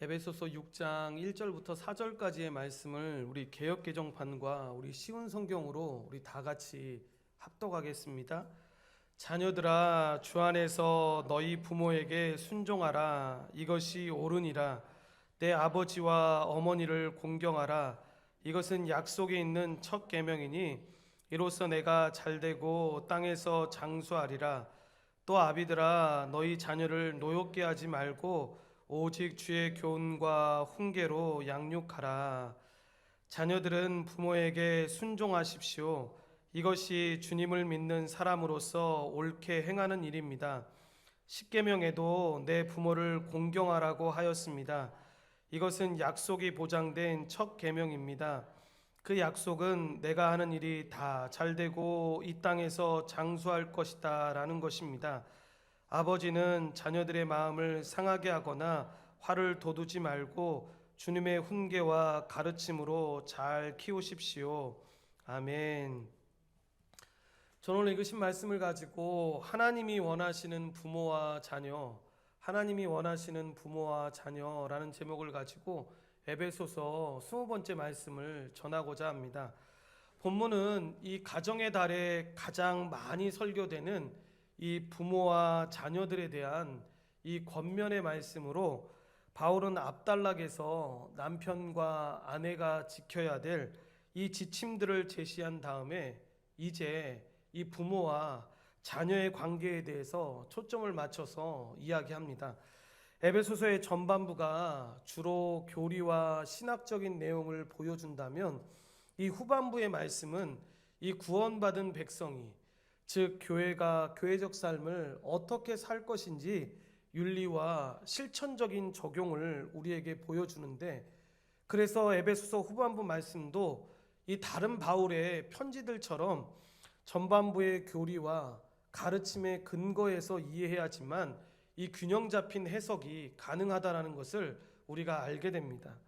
에베소서 6장 1절부터 4절까지의 말씀을 우리 개역개정판과 우리 쉬운 성경으로 우리 다 같이 합독하겠습니다. 자녀들아, 주 안에서 너희 부모에게 순종하라. 이것이 옳으니라. 내 아버지와 어머니를 공경하라. 이것은 약속에 있는 첫 계명이니 이로써 내가 잘되고 땅에서 장수하리라. 또 아비들아, 너희 자녀를 노엽게 하지 말고 오직 주의 교훈과 훈계로 양육하라. 자녀들은 부모에게 순종하십시오. 이것이 주님을 믿는 사람으로서 옳게 행하는 일입니다. 십계명에도 내 부모를 공경하라고 하였습니다. 이것은 약속이 보장된 첫 계명입니다. 그 약속은 내가 하는 일이 다 잘되고 이 땅에서 장수할 것이다 라는 것입니다. 아버지는 자녀들의 마음을 상하게 하거나 화를 돋우지 말고 주님의 훈계와 가르침으로 잘 키우십시오. 아멘. 저는 오늘 읽으신 말씀을 가지고 하나님이 원하시는 부모와 자녀라는 제목을 가지고 에베소서 20번째 말씀을 전하고자 합니다. 본문은 이 가정의 달에 가장 많이 설교되는 이 부모와 자녀들에 대한 이 권면의 말씀으로 바울은 앞단락에서 남편과 아내가 지켜야 될 이 지침들을 제시한 다음에 이제 이 부모와 자녀의 관계에 대해서 초점을 맞춰서 이야기합니다. 에베소서의 전반부가 주로 교리와 신학적인 내용을 보여준다면 이 후반부의 말씀은 이 구원받은 백성이, 즉 교회가 교회적 삶을 어떻게 살 것인지 윤리와 실천적인 적용을 우리에게 보여주는데, 그래서 에베소서 후반부 말씀도 이 다른 바울의 편지들처럼 전반부의 교리와 가르침의 근거에서 이해해야지만 이 균형 잡힌 해석이 가능하다는 것을 우리가 알게 됩니다.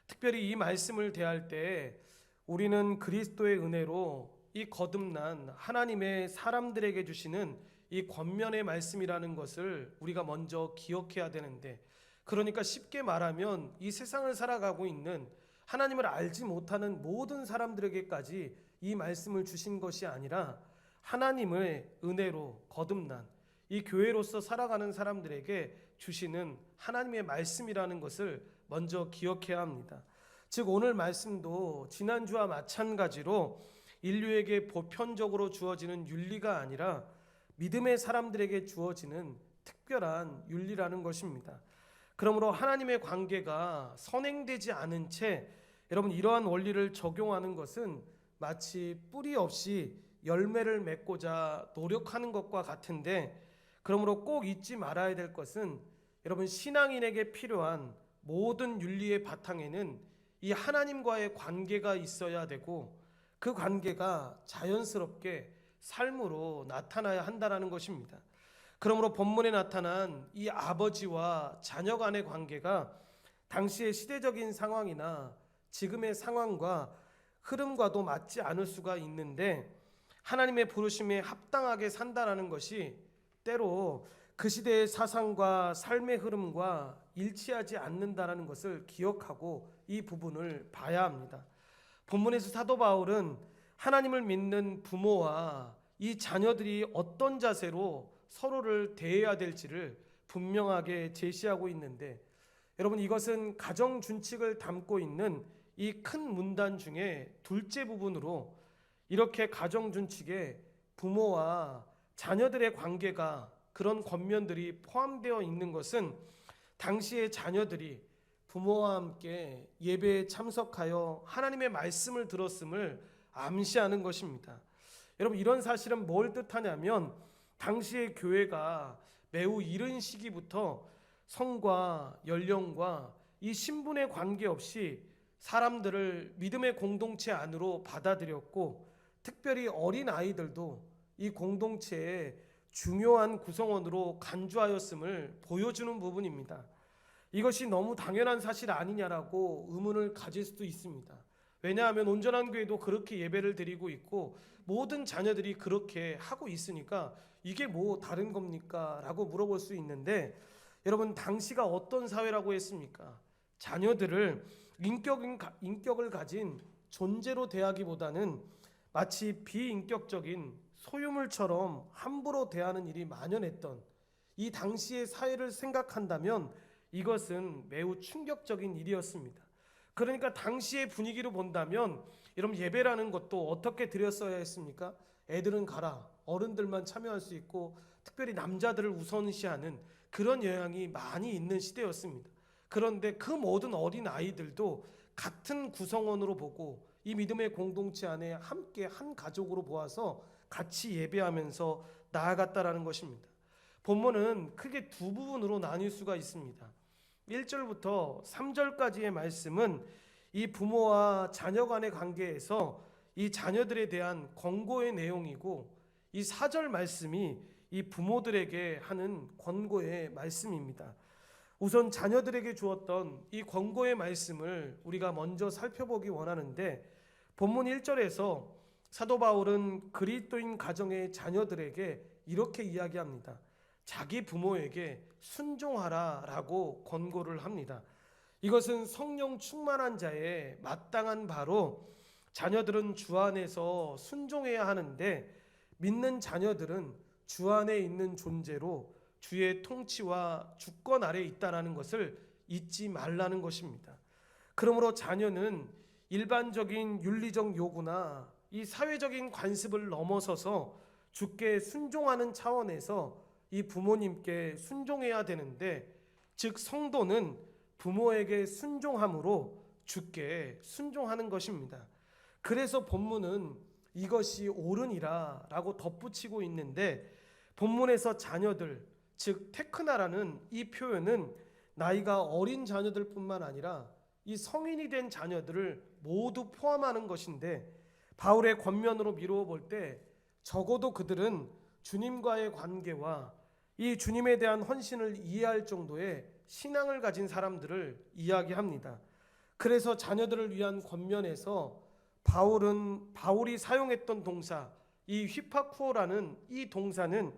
특별히 이 말씀을 대할 때 우리는 그리스도의 은혜로 이 거듭난 하나님의 사람들에게 주시는 이 권면의 말씀이라는 것을 우리가 먼저 기억해야 되는데, 그러니까 쉽게 말하면 이 세상을 살아가고 있는 하나님을 알지 못하는 모든 사람들에게까지 이 말씀을 주신 것이 아니라 하나님의 은혜로 거듭난 이 교회로서 살아가는 사람들에게 주시는 하나님의 말씀이라는 것을 먼저 기억해야 합니다. 즉 오늘 말씀도 지난주와 마찬가지로 인류에게 보편적으로 주어지는 윤리가 아니라 믿음의 사람들에게 주어지는 특별한 윤리라는 것입니다. 그러므로 하나님의 관계가 선행되지 않은 채 여러분 이러한 원리를 적용하는 것은 마치 뿌리 없이 열매를 맺고자 노력하는 것과 같은데, 그러므로 꼭 잊지 말아야 될 것은 여러분 신앙인에게 필요한 모든 윤리의 바탕에는 이 하나님과의 관계가 있어야 되고 그 관계가 자연스럽게 삶으로 나타나야 한다는 것입니다. 그러므로 본문에 나타난 이 아버지와 자녀 간의 관계가 당시의 시대적인 상황이나 지금의 상황과 흐름과도 맞지 않을 수가 있는데, 하나님의 부르심에 합당하게 산다는 것이 때로 그 시대의 사상과 삶의 흐름과 일치하지 않는다는 것을 기억하고 이 부분을 봐야 합니다. 본문에서 사도 바울은 하나님을 믿는 부모와 이 자녀들이 어떤 자세로 서로를 대해야 될지를 분명하게 제시하고 있는데, 여러분 이것은 가정 준칙을 담고 있는 이 큰 문단 중에 둘째 부분으로 이렇게 가정 준칙에 부모와 자녀들의 관계가 그런 권면들이 포함되어 있는 것은 당시의 자녀들이 부모와 함께 예배에 참석하여 하나님의 말씀을 들었음을 암시하는 것입니다. 여러분 이런 사실은 뭘 뜻하냐면 당시의 교회가 매우 이른 시기부터 성과 연령과 이 신분에 관계없이 사람들을 믿음의 공동체 안으로 받아들였고, 특별히 어린 아이들도 이 공동체의 중요한 구성원으로 간주하였음을 보여주는 부분입니다. 이것이 너무 당연한 사실 아니냐라고 의문을 가질 수도 있습니다. 왜냐하면 온전한 교회도 그렇게 예배를 드리고 있고 모든 자녀들이 그렇게 하고 있으니까 이게 뭐 다른 겁니까? 라고 물어볼 수 있는데, 여러분 당시가 어떤 사회라고 했습니까? 자녀들을 인격을 가진 존재로 대하기보다는 마치 비인격적인 소유물처럼 함부로 대하는 일이 만연했던 이 당시의 사회를 생각한다면 이것은 매우 충격적인 일이었습니다. 그러니까 당시의 분위기로 본다면 여러분, 예배라는 것도 어떻게 드렸어야 했습니까? 애들은 가라, 어른들만 참여할 수 있고 특별히 남자들을 우선시하는 그런 영향이 많이 있는 시대였습니다. 그런데 그 모든 어린 아이들도 같은 구성원으로 보고 이 믿음의 공동체 안에 함께 한 가족으로 보아서 같이 예배하면서 나아갔다라는 것입니다. 본문은 크게 두 부분으로 나뉠 수가 있습니다. 1절부터 3절까지의 말씀은 이 부모와 자녀 간의 관계에서 이 자녀들에 대한 권고의 내용이고, 이 4절 말씀이 이 부모들에게 하는 권고의 말씀입니다. 우선 자녀들에게 주었던 이 권고의 말씀을 우리가 먼저 살펴보기 원하는데, 본문 1절에서 사도 바울은 그리스도인 가정의 자녀들에게 이렇게 이야기합니다. 자기 부모에게 순종하라라고 권고를 합니다. 이것은 성령 충만한 자의 마땅한 바로 자녀들은 주 안에서 순종해야 하는데, 믿는 자녀들은 주 안에 있는 존재로 주의 통치와 주권 아래에 있다는 것을 잊지 말라는 것입니다. 그러므로 자녀는 일반적인 윤리적 요구나 이 사회적인 관습을 넘어서서 주께 순종하는 차원에서 이 부모님께 순종해야 되는데, 즉 성도는 부모에게 순종함으로 주께 순종하는 것입니다. 그래서 본문은 이것이 옳으니라 라고 덧붙이고 있는데, 본문에서 자녀들, 즉 테크나라는 이 표현은 나이가 어린 자녀들 뿐만 아니라 이 성인이 된 자녀들을 모두 포함하는 것인데, 바울의 권면으로 미루어 볼 때 적어도 그들은 주님과의 관계와 이 주님에 대한 헌신을 이해할 정도의 신앙을 가진 사람들을 이야기합니다. 그래서 자녀들을 위한 권면에서 바울이 사용했던 동사, 이 휘파쿠오라는 이 동사는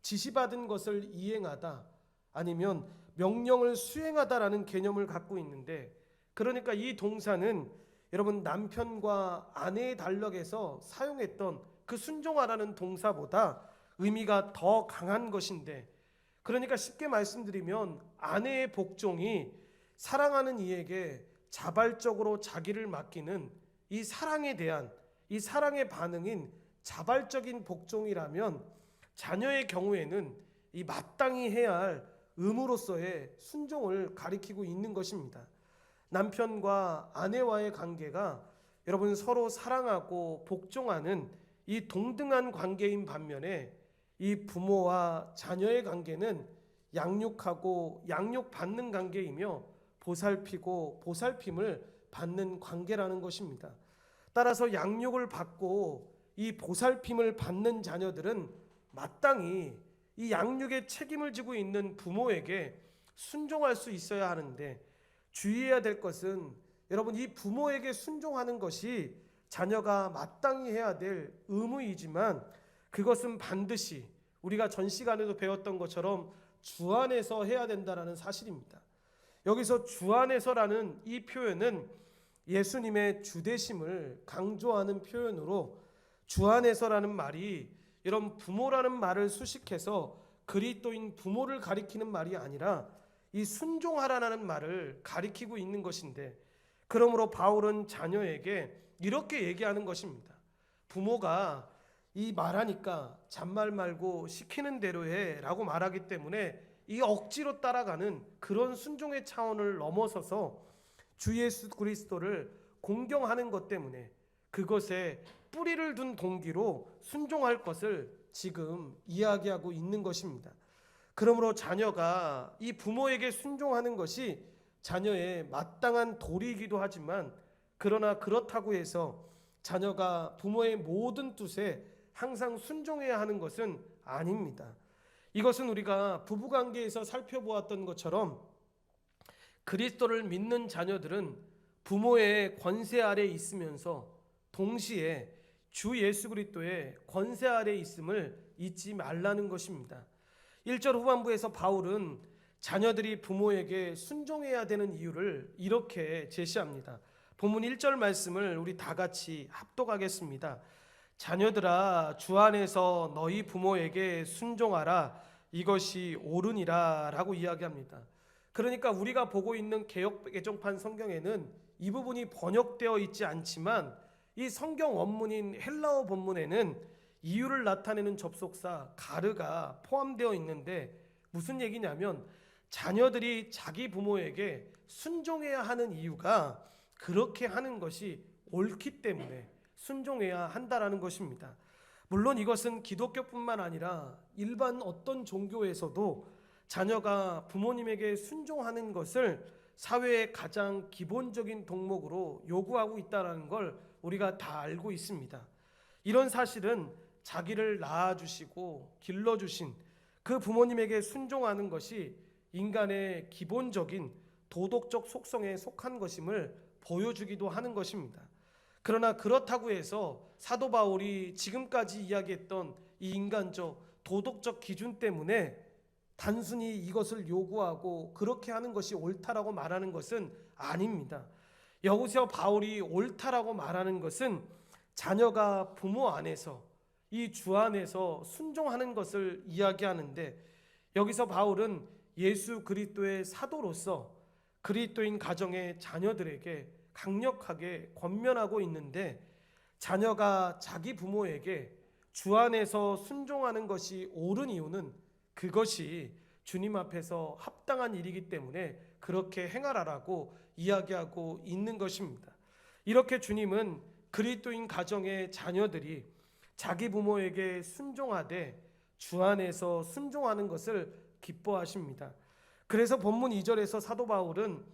지시받은 것을 이행하다 아니면 명령을 수행하다라는 개념을 갖고 있는데, 그러니까 이 동사는 여러분 남편과 아내의 단락에서 사용했던 그 순종하라는 동사보다 의미가 더 강한 것인데, 그러니까 쉽게 말씀드리면 아내의 복종이 사랑하는 이에게 자발적으로 자기를 맡기는 이 사랑에 대한 이 사랑의 반응인 자발적인 복종이라면, 자녀의 경우에는 이 마땅히 해야 할 의무로서의 순종을 가리키고 있는 것입니다. 남편과 아내와의 관계가 여러분 서로 사랑하고 복종하는 이 동등한 관계인 반면에, 이 부모와 자녀의 관계는 양육하고 양육받는 관계이며 보살피고 보살핌을 받는 관계라는 것입니다. 따라서 양육을 받고 이 보살핌을 받는 자녀들은 마땅히 이 양육의 책임을 지고 있는 부모에게 순종할 수 있어야 하는데, 주의해야 될 것은 여러분 이 부모에게 순종하는 것이 자녀가 마땅히 해야 될 의무이지만, 그것은 반드시 우리가 전 시간에도 배웠던 것처럼 주 안에서 해야 된다는 사실입니다. 여기서 주 안에서라는 이 표현은 예수님의 주되심을 강조하는 표현으로, 주 안에서라는 말이 이런 부모라는 말을 수식해서 그리스도인 부모를 가리키는 말이 아니라 이 순종하라는 말을 가리키고 있는 것인데, 그러므로 바울은 자녀에게 이렇게 얘기하는 것입니다. 부모가 이 말하니까 잔말 말고 시키는 대로 해 라고 말하기 때문에 이 억지로 따라가는 그런 순종의 차원을 넘어서서 주 예수 그리스도를 공경하는 것 때문에 그것에 뿌리를 둔 동기로 순종할 것을 지금 이야기하고 있는 것입니다. 그러므로 자녀가 이 부모에게 순종하는 것이 자녀의 마땅한 도리이기도 하지만, 그러나 그렇다고 해서 자녀가 부모의 모든 뜻에 항상 순종해야 하는 것은 아닙니다. 이것은 우리가 부부관계에서 살펴보았던 것처럼 그리스도를 믿는 자녀들은 부모의 권세 아래 있으면서 동시에 주 예수 그리스도의 권세 아래 있음을 잊지 말라는 것입니다. 1절 후반부에서 바울은 자녀들이 부모에게 순종해야 되는 이유를 이렇게 제시합니다. 본문 1절 말씀을 우리 다 같이 합독하겠습니다. 자녀들아, 주 안에서 너희 부모에게 순종하라, 이것이 옳으니라 라고 이야기합니다. 그러니까 우리가 보고 있는 개역 개정판 성경에는 이 부분이 번역되어 있지 않지만 이 성경 원문인 헬라어 본문에는 이유를 나타내는 접속사 가르가 포함되어 있는데, 무슨 얘기냐면 자녀들이 자기 부모에게 순종해야 하는 이유가 그렇게 하는 것이 옳기 때문에 순종해야 한다라는 것입니다. 물론 이것은 기독교뿐만 아니라 일반 어떤 종교에서도 자녀가 부모님에게 순종하는 것을 사회의 가장 기본적인 덕목으로 요구하고 있다는 걸 우리가 다 알고 있습니다. 이런 사실은 자기를 낳아주시고 길러주신 그 부모님에게 순종하는 것이 인간의 기본적인 도덕적 속성에 속한 것임을 보여주기도 하는 것입니다. 그러나 그렇다고 해서 사도 바울이 지금까지 이야기했던 이 인간적 도덕적 기준 때문에 단순히 이것을 요구하고 그렇게 하는 것이 옳다라고 말하는 것은 아닙니다. 여기서 바울이 옳다라고 말하는 것은 자녀가 부모 안에서, 이 주 안에서 순종하는 것을 이야기하는데, 여기서 바울은 예수 그리스도의 사도로서 그리스도인 가정의 자녀들에게 강력하게 권면하고 있는데, 자녀가 자기 부모에게 주 안에서 순종하는 것이 옳은 이유는 그것이 주님 앞에서 합당한 일이기 때문에 그렇게 행하라라고 이야기하고 있는 것입니다. 이렇게 주님은 그리스도인 가정의 자녀들이 자기 부모에게 순종하되 주 안에서 순종하는 것을 기뻐하십니다. 그래서 본문 2절에서 사도 바울은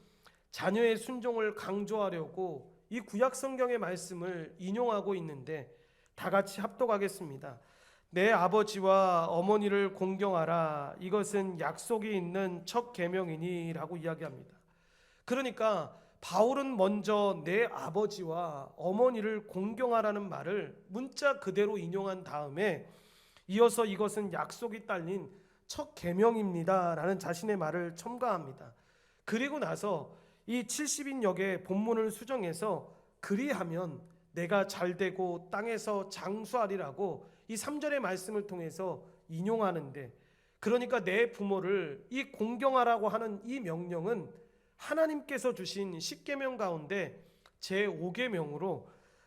자녀의 순종을 강조하려고 이 구약 성경의 말씀을 인용하고 있는데, 다 같이 합독하겠습니다. 내 아버지와 어머니를 공경하라, 이것은 약속이 있는 첫 계명이니 라고 이야기합니다. 그러니까 바울은 먼저 내 아버지와 어머니를 공경하라는 말을 문자 그대로 인용한 다음에 이어서 이것은 약속이 딸린 첫 계명입니다 라는 자신의 말을 첨가합니다. 그리고 나서 이 70인역의 본문을 수정해서 그리하면 내가 잘되고 땅에서 장수하리라고 이 3절의 말씀을 통해서 인용하는데, 그러니까 내 부모를 이 공경하라고 하는 이 명령은 하나님께서 주신 10계명 가운데 제5계명으로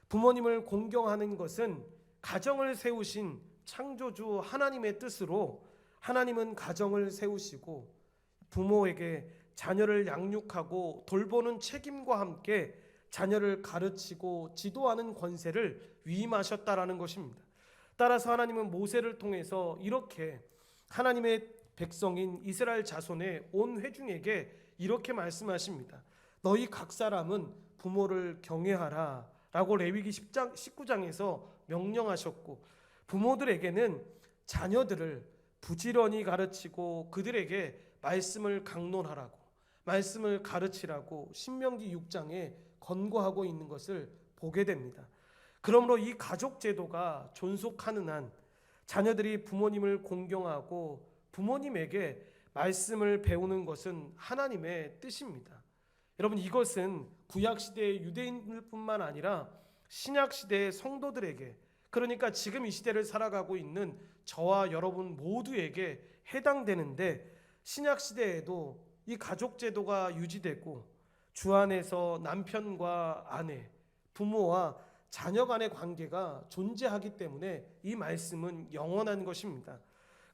부모님을 공경하는 것은 가정을 세우신 창조주 하나님의 뜻으로, 하나님은 가정을 세우시고 부모에게 자녀를 양육하고 돌보는 책임과 함께 자녀를 가르치고 지도하는 권세를 위임하셨다라는 것입니다. 따라서 하나님은 모세를 통해서 이렇게 하나님의 백성인 이스라엘 자손의 온 회중에게 이렇게 말씀하십니다. 너희 각 사람은 부모를 경외하라 라고 레위기 10장 19장에서 명령하셨고, 부모들에게는 자녀들을 부지런히 가르치고 그들에게 말씀을 강론하라고, 말씀을 가르치라고 신명기 6장에 권고하고 있는 것을 보게 됩니다. 그러므로 이 가족 제도가 존속하는 한 자녀들이 부모님을 공경하고 부모님에게 말씀을 배우는 것은 하나님의 뜻입니다. 여러분, 이것은 구약시대의 유대인들뿐만 아니라 신약시대의 성도들에게, 그러니까 지금 이 시대를 살아가고 있는 저와 여러분 모두에게 해당되는데, 신약시대에도 이 가족제도가 유지되고 주 안에서 남편과 아내, 부모와 자녀 간의 관계가 존재하기 때문에 이 말씀은 영원한 것입니다.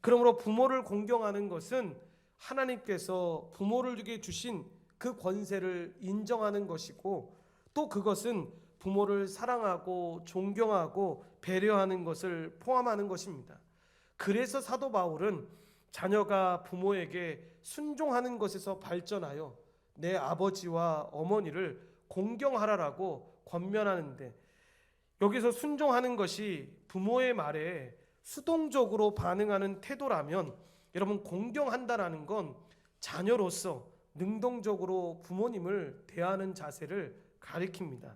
그러므로 부모를 공경하는 것은 하나님께서 부모를 주신 그 권세를 인정하는 것이고, 또 그것은 부모를 사랑하고 존경하고 배려하는 것을 포함하는 것입니다. 그래서 사도 바울은 자녀가 부모에게 순종하는 것에서 발전하여 내 아버지와 어머니를 공경하라라고 권면하는데, 여기서 순종하는 것이 부모의 말에 수동적으로 반응하는 태도라면, 여러분, 공경한다라는 건 자녀로서 능동적으로 부모님을 대하는 자세를 가리킵니다.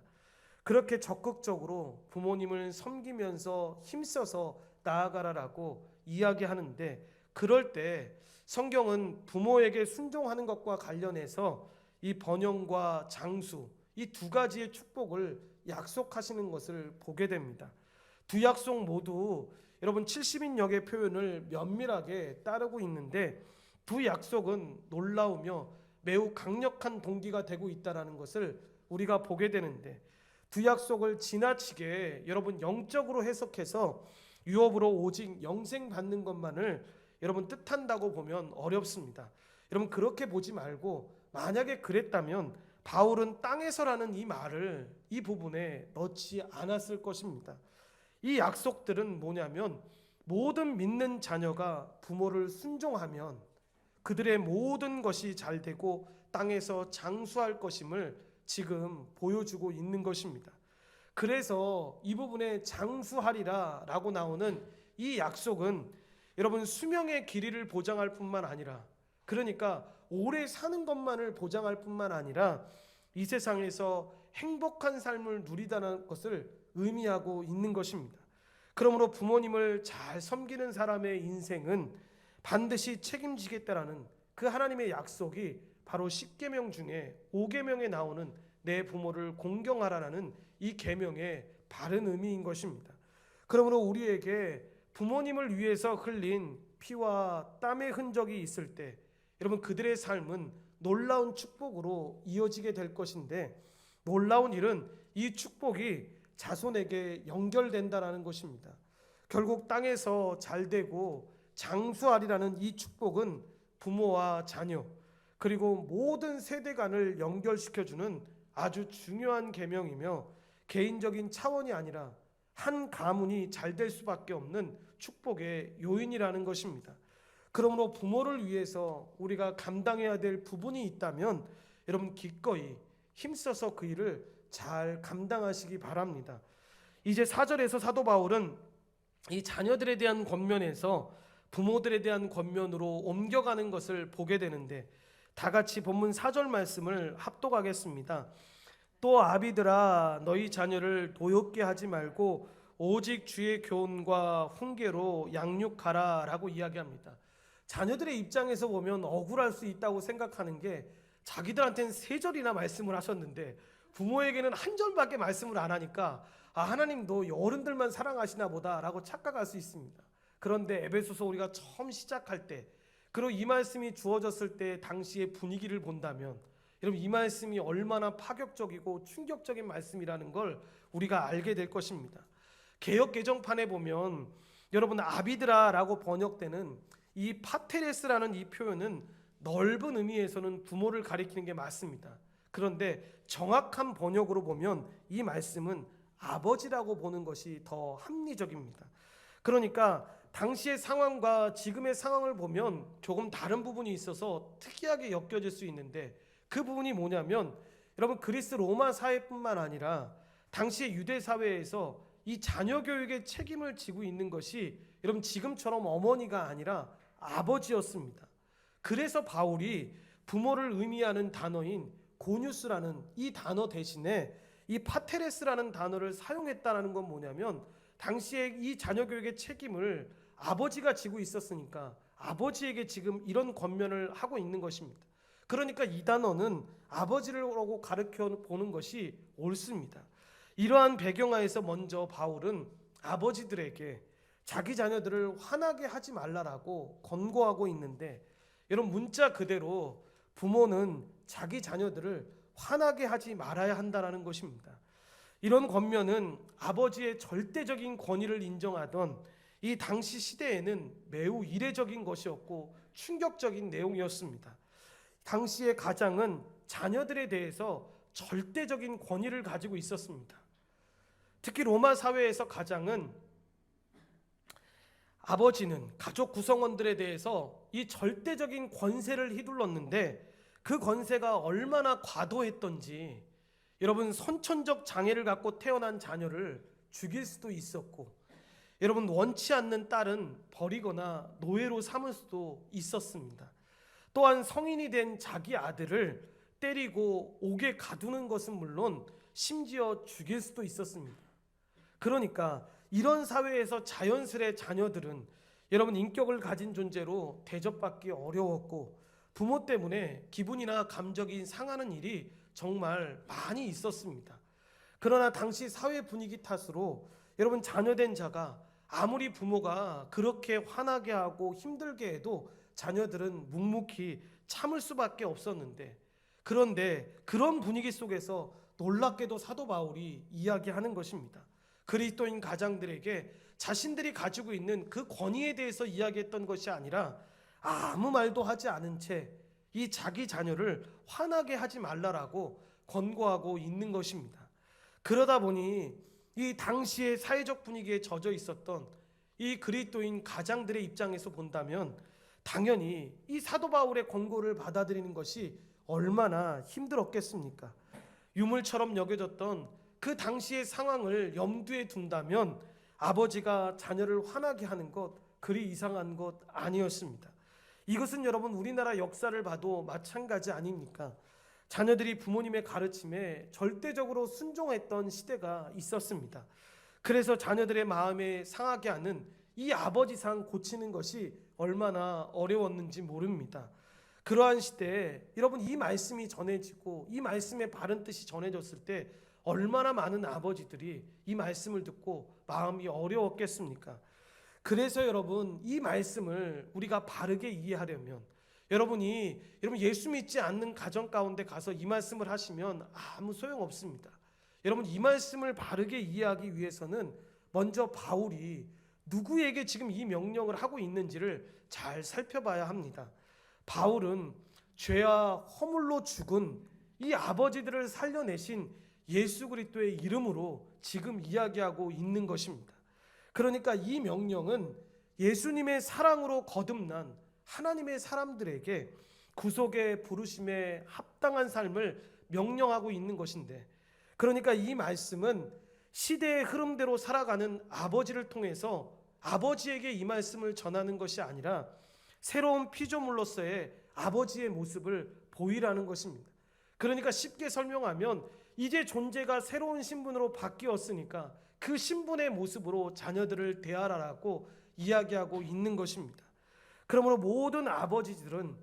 그렇게 적극적으로 부모님을 섬기면서 힘써서 나아가라라고 이야기하는데, 그럴 때 성경은 부모에게 순종하는 것과 관련해서 이 번영과 장수, 이 두 가지의 축복을 약속하시는 것을 보게 됩니다. 두 약속 모두 여러분 70인역의 표현을 면밀하게 따르고 있는데, 두 약속은 놀라우며 매우 강력한 동기가 되고 있다는 것을 우리가 보게 되는데, 두 약속을 지나치게 여러분 영적으로 해석해서 유업으로 오직 영생 받는 것만을 여러분 뜻한다고 보면 어렵습니다. 여러분 그렇게 보지 말고, 만약에 그랬다면 바울은 땅에서라는 이 말을 이 부분에 넣지 않았을 것입니다. 이 약속들은 뭐냐면, 모든 믿는 자녀가 부모를 순종하면 그들의 모든 것이 잘 되고 땅에서 장수할 것임을 지금 보여주고 있는 것입니다. 그래서 이 부분에 장수하리라 라고 나오는 이 약속은 여러분 수명의 길이를 보장할 뿐만 아니라, 그러니까 오래 사는 것만을 보장할 뿐만 아니라 이 세상에서 행복한 삶을 누리다는 것을 의미하고 있는 것입니다. 그러므로 부모님을 잘 섬기는 사람의 인생은 반드시 책임지겠다라는 그 하나님의 약속이 바로 10계명 중에 5계명에 나오는 내 부모를 공경하라라는 이 계명의 바른 의미인 것입니다. 그러므로 우리에게 부모님을 위해서 흘린 피와 땀의 흔적이 있을 때 여러분 그들의 삶은 놀라운 축복으로 이어지게 될 것인데, 놀라운 일은 이 축복이 자손에게 연결된다라는 것입니다. 결국 땅에서 잘되고 장수하리라는 이 축복은 부모와 자녀 그리고 모든 세대간을 연결시켜주는 아주 중요한 계명이며, 개인적인 차원이 아니라 한 가문이 잘 될 수밖에 없는 축복의 요인이라는 것입니다. 그러므로 부모를 위해서 우리가 감당해야 될 부분이 있다면 여러분 기꺼이 힘써서 그 일을 잘 감당하시기 바랍니다. 이제 4절에서 사도 바울은 이 자녀들에 대한 권면에서 부모들에 대한 권면으로 옮겨가는 것을 보게 되는데, 다 같이 본문 4절 말씀을 합독하겠습니다. 또 아비들아 너희 자녀를 노엽게 하지 말고 오직 주의 교훈과 훈계로 양육하라 라고 이야기합니다. 자녀들의 입장에서 보면 억울할 수 있다고 생각하는 게, 자기들한테는 3절이나 말씀을 하셨는데 부모에게는 한 절밖에 말씀을 안 하니까 하나님도 어른들만 사랑하시나 보다 라고 착각할 수 있습니다. 그런데 에베소서 우리가 처음 시작할 때, 그리고 이 말씀이 주어졌을 때 당시의 분위기를 본다면 여러분 이 말씀이 얼마나 파격적이고 충격적인 말씀이라는 걸 우리가 알게 될 것입니다. 개역 개정판에 보면 여러분 아비드라 라고 번역되는 이 파테레스라는 이 표현은 넓은 의미에서는 부모를 가리키는 게 맞습니다. 그런데 정확한 번역으로 보면 이 말씀은 아버지라고 보는 것이 더 합리적입니다. 그러니까 당시의 상황과 지금의 상황을 보면 조금 다른 부분이 있어서 특이하게 엮여질 수 있는데, 그 부분이 뭐냐면 여러분 그리스 로마 사회뿐만 아니라 당시의 유대 사회에서 이 자녀 교육의 책임을 지고 있는 것이 여러분 지금처럼 어머니가 아니라 아버지였습니다. 그래서 바울이 부모를 의미하는 단어인 고뉴스라는 이 단어 대신에 이 파테레스라는 단어를 사용했다는 건 뭐냐면, 당시에 이 자녀 교육의 책임을 아버지가 지고 있었으니까 아버지에게 지금 이런 권면을 하고 있는 것입니다. 그러니까 이 단어는 아버지라고 가르쳐 보는 것이 옳습니다. 이러한 배경하에서 먼저 바울은 아버지들에게 자기 자녀들을 화나게 하지 말라라고 권고하고 있는데, 여러분 문자 그대로 부모는 자기 자녀들을 화나게 하지 말아야 한다는 것입니다. 이런 권면은 아버지의 절대적인 권위를 인정하던 이 당시 시대에는 매우 이례적인 것이었고 충격적인 내용이었습니다. 당시의 가장은 자녀들에 대해서 절대적인 권위를 가지고 있었습니다. 특히 로마 사회에서 가장은, 아버지는 가족 구성원들에 대해서 이 절대적인 권세를 휘둘렀는데, 그 권세가 얼마나 과도했던지 여러분 선천적 장애를 갖고 태어난 자녀를 죽일 수도 있었고, 여러분 원치 않는 딸은 버리거나 노예로 삼을 수도 있었습니다. 또한 성인이 된 자기 아들을 때리고 옥에 가두는 것은 물론 심지어 죽일 수도 있었습니다. 그러니까 이런 사회에서 자연스레 자녀들은 여러분, 인격을 가진 존재로 대접받기 어려웠고 부모 때문에 기분이나 감정이 상하는 일이 정말 많이 있었습니다. 그러나 당시 사회 분위기 탓으로 여러분, 자녀된 자가 아무리 부모가 그렇게 화나게 하고 힘들게 해도 자녀들은 묵묵히 참을 수밖에 없었는데, 그런데 그런 분위기 속에서 놀랍게도 사도 바울이 이야기하는 것입니다. 그리스도인 가장들에게 자신들이 가지고 있는 그 권위에 대해서 이야기했던 것이 아니라 아무 말도 하지 않은 채 이 자기 자녀를 화나게 하지 말라라고 권고하고 있는 것입니다. 그러다 보니 이 당시의 사회적 분위기에 젖어 있었던 이 그리스도인 가장들의 입장에서 본다면 당연히 이 사도 바울의 권고를 받아들이는 것이 얼마나 힘들었겠습니까? 유물처럼 여겨졌던 그 당시의 상황을 염두에 둔다면 아버지가 자녀를 화나게 하는 것 그리 이상한 것 아니었습니다. 이것은 여러분, 우리나라 역사를 봐도 마찬가지 아닙니까? 자녀들이 부모님의 가르침에 절대적으로 순종했던 시대가 있었습니다. 그래서 자녀들의 마음에 상하게 하는 이 아버지상 고치는 것이 얼마나 어려웠는지 모릅니다. 그러한 시대에 여러분, 이 말씀이 전해지고 이 말씀의 바른 뜻이 전해졌을 때 얼마나 많은 아버지들이 이 말씀을 듣고 마음이 어려웠겠습니까? 그래서 여러분, 이 말씀을 우리가 바르게 이해하려면 여러분 예수 믿지 않는 가정 가운데 가서 이 말씀을 하시면 아무 소용없습니다. 여러분, 이 말씀을 바르게 이해하기 위해서는 먼저 바울이 누구에게 지금 이 명령을 하고 있는지를 잘 살펴봐야 합니다. 바울은 죄와 허물로 죽은 이 아버지들을 살려내신 예수 그리스도의 이름으로 지금 이야기하고 있는 것입니다. 그러니까 이 명령은 예수님의 사랑으로 거듭난 하나님의 사람들에게 구속의 부르심에 합당한 삶을 명령하고 있는 것인데, 그러니까 이 말씀은 시대의 흐름대로 살아가는 아버지를 통해서 아버지에게 이 말씀을 전하는 것이 아니라 새로운 피조물로서의 아버지의 모습을 보이라는 것입니다. 그러니까 쉽게 설명하면 이제 존재가 새로운 신분으로 바뀌었으니까 그 신분의 모습으로 자녀들을 대하라고 이야기하고 있는 것입니다. 그러므로 모든 아버지들은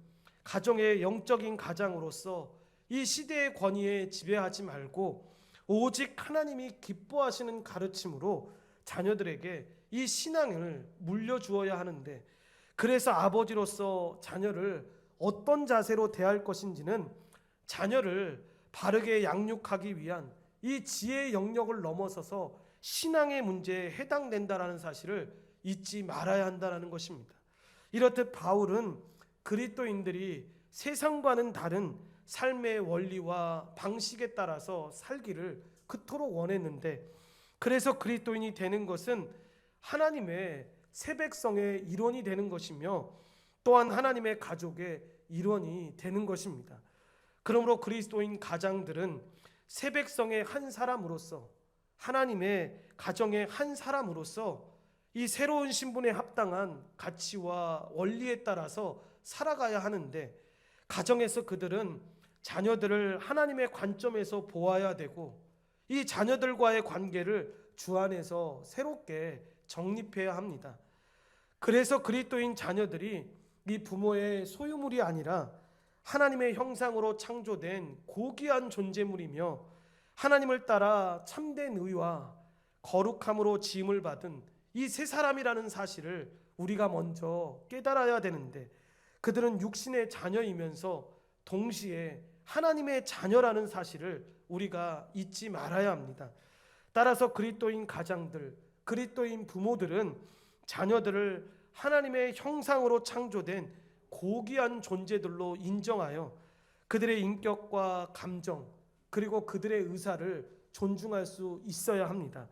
가정의 영적인 가장으로서 이 시대의 권위에 지배하지 말고 오직 하나님이 기뻐하시는 가르침으로 자녀들에게 이 신앙을 물려주어야 하는데, 그래서 아버지로서 자녀를 어떤 자세로 대할 것인지는 자녀를 바르게 양육하기 위한 이 지혜의 영역을 넘어서서 신앙의 문제에 해당된다라는 사실을 잊지 말아야 한다는 것입니다. 이렇듯 바울은 그리스도인들이 세상과는 다른 삶의 원리와 방식에 따라서 살기를 그토록 원했는데, 그래서 그리스도인이 되는 것은 하나님의 새 백성의 일원이 되는 것이며 또한 하나님의 가족의 일원이 되는 것입니다. 그러므로 그리스도인 가장들은 새 백성의 한 사람으로서, 하나님의 가정의 한 사람으로서 이 새로운 신분에 합당한 가치와 원리에 따라서 살아가야 하는데, 가정에서 그들은 자녀들을 하나님의 관점에서 보아야 되고 이 자녀들과의 관계를 주 안에서 새롭게 정립해야 합니다. 그래서 그리스도인 자녀들이 이 부모의 소유물이 아니라 하나님의 형상으로 창조된 고귀한 존재물이며 하나님을 따라 참된 의와 거룩함으로 지음을 받은 이 세 사람이라는 사실을 우리가 먼저 깨달아야 되는데, 그들은 육신의 자녀이면서 동시에 하나님의 자녀라는 사실을 우리가 잊지 말아야 합니다. 따라서 그리스도인 가장들, 그리스도인 부모들은 자녀들을 하나님의 형상으로 창조된 고귀한 존재들로 인정하여 그들의 인격과 감정 그리고 그들의 의사를 존중할 수 있어야 합니다.